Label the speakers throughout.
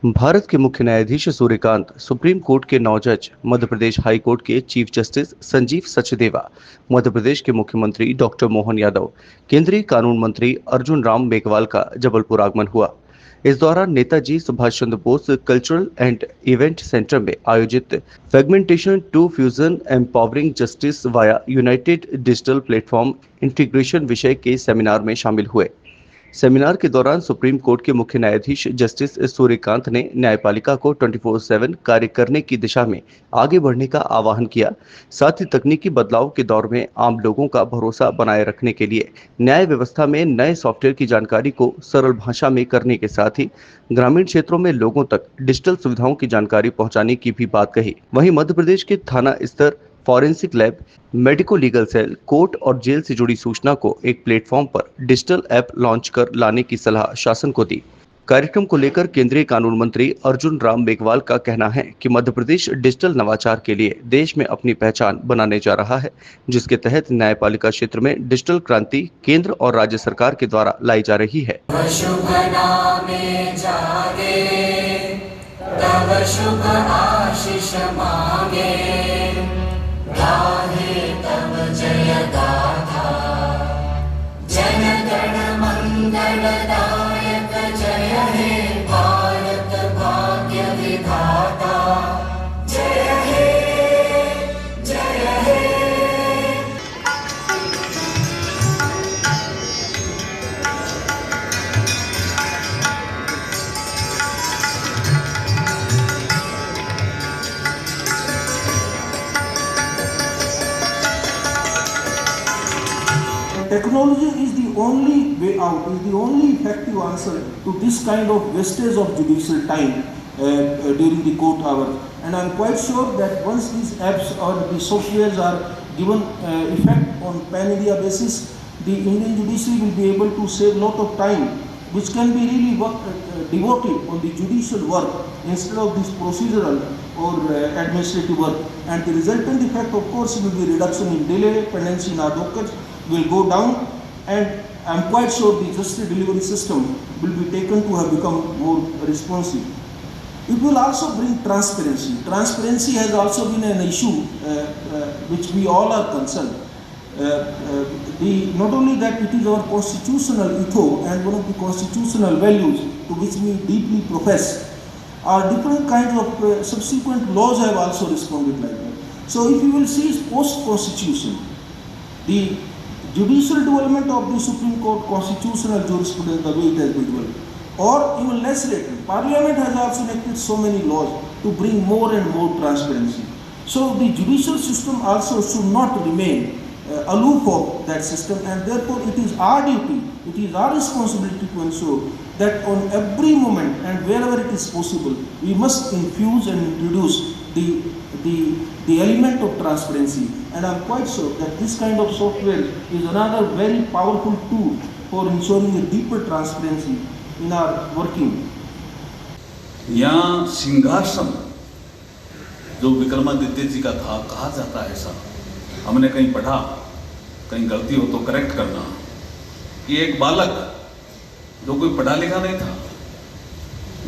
Speaker 1: भारत के मुख्य न्यायाधीश सूर्यकांत, सुप्रीम कोर्ट के 9 जज, मध्य प्रदेश हाई कोर्ट के चीफ जस्टिस संजीव सचदेवा, मध्य प्रदेश के मुख्यमंत्री डॉक्टर मोहन यादव, केंद्रीय कानून मंत्री अर्जुन राम मेघवाल का जबलपुर आगमन हुआ। इस दौरान Netaji Subhash Chandra Bose cultural and event centre में आयोजित fragmentation to fusion empowering justice via united digital platform integration विषय के सेमिनार में शामिल हुए। सेमिनार के दौरान सुप्रीम कोर्ट के मुख्य न्यायाधीश जस्टिस सूर्यकांत ने न्यायपालिका को 24/7 कार्य करने की दिशा में आगे बढ़ने का आह्वान किया। साथ ही तकनीकी बदलाव के दौर में आम लोगों का भरोसा बनाए रखने के लिए न्याय व्यवस्था में नए सॉफ्टवेयर की जानकारी को सरल भाषा में करने के साथ ही ग्रामीण क्षेत्रों में लोगों तक डिजिटल सुविधाओं की जानकारी पहुंचाने की भी बात कही। वहीं मध्य प्रदेश के थाना स्तर forensic lab, medico legal cell, court और जेल से जुड़ी सूचना को एक प्लेटफॉर्म पर डिजिटल ऐप लॉन्च कर लाने की सलाह शासन को दी। कार्यक्रम को लेकर केंद्रीय कानून मंत्री अर्जुन राम मेघवाल का कहना है कि मध्य प्रदेश डिजिटल नवाचार के लिए देश में अपनी पहचान बनाने जा रहा है, जिसके तहत न्यायपालिका क्षेत्र में डिजिटल क्रांति केंद्र और राज्य सरकार के द्वारा लाई जा रही है।
Speaker 2: शुभ नामे जागे, तब शुभ आशीष मांगे, गाहे तब जय गाथा, जन गण मंगलदायक जय हे भारत भाग्य विधाता, जय हे जय हे।
Speaker 3: Technology is the only way out, is the only effective answer to this kind of wastage of judicial time during the court hours. And I am quite sure that once these apps or the softwares are given effect on pan-India basis, the Indian judiciary will be able to save lot of time, which can be really devoted on the judicial work instead of this procedural or administrative work. And the resultant effect, of course, will be reduction in delay, pendency in our dockets will go down, and I am quite sure the justice delivery system will be taken to have become more responsive. It will also bring transparency. Transparency has also been an issue which we all are concerned. Not only that, it is our constitutional ethos and one of the constitutional values to which we deeply profess. Our different kinds of subsequent laws have also responded like that. So if you will see post-constitution, the judicial development of the Supreme Court constitutional jurisprudence, the way it has been developed, or even less later, Parliament has also enacted so many laws to bring more and more transparency. So the judicial system also should not remain aloof of that system, and therefore it is our duty, it is our responsibility to ensure that on every moment and wherever it is possible, we must infuse and introduce the element of transparency. And I am quite sure that this kind of software is another very powerful tool for ensuring a deeper transparency in our working.
Speaker 4: यहाँ सिंहासन जो विक्रमादित्य जी का था, कहा जाता है ऐसा, हमने कहीं पढ़ा, कहीं गलती हो तो करेक्ट करना, कि एक बालक जो कोई पढ़ा लिखा नहीं था,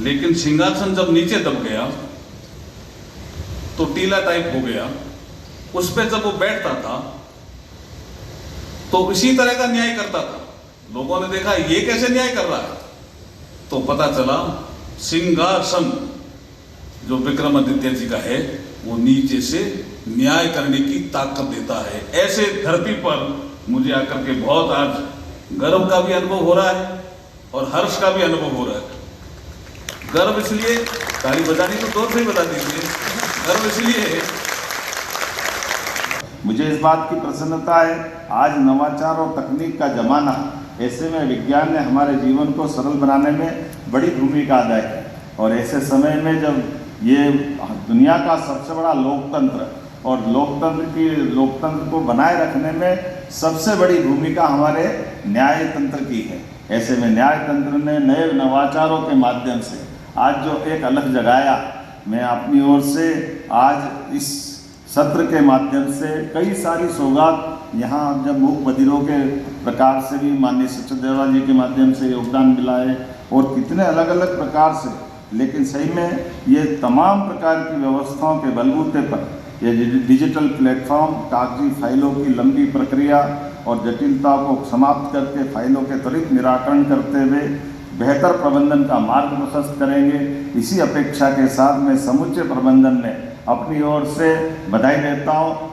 Speaker 4: लेकिन सिंहासन जब नीचे दब गया तो टीला टाइप हो गया, उस पे जब वो बैठता था तो इसी तरह का न्याय करता था। लोगों ने देखा ये कैसे न्याय कर रहा है, तो पता चला सिंहासन जो विक्रमादित्य जी का है वो नीचे से न्याय करने की ताकत देता है। ऐसे धरती पर मुझे आकर के बहुत आज गर्व का भी अनुभव हो रहा है और हर्ष का भी अनुभव हो रहा है। गर्व इसलिए, ताली बजानी तो दो से ही बजा दीजिए, गर्व इसलिए
Speaker 5: मुझे इस बात की प्रसन्नता है, आज नवाचार और तकनीक का जमाना, ऐसे में विज्ञान ने हमारे जीवन को सरल बनाने में बड़ी भूमिका अदा की। और ऐसे समय में जब ये दुनिया का सबसे बड़ा लोकतंत्र और लोकतंत्र को बनाए रखने में सबसे बड़ी भूमिका हमारे न्याय तंत्र की है, ऐसे में न्याय तंत्र ने नए नवाचारों के माध्यम से आज जो एक अलग जगाया, मैं अपनी ओर से आज इस सत्र के माध्यम से कई सारी सौगात यहाँ जब मूक बधिरों के प्रकार से भी माननीय सचदेवा जी के माध्यम से योगदान मिला है और कितने अलग अलग प्रकार से लेकिन सही में ये तमाम प्रकार की व्यवस्थाओं के बलबूते पर ये डिजिटल प्लेटफॉर्म कागजी फाइलों की लंबी प्रक्रिया और जटिलता को समाप्त करके फाइलों के त्वरित निराकरण करते हुए बेहतर प्रबंधन का मार्ग प्रशस्त करेंगे। इसी अपेक्षा के साथ मैं समूचे प्रबंधन में अपनी ओर से बधाई देता हूँ।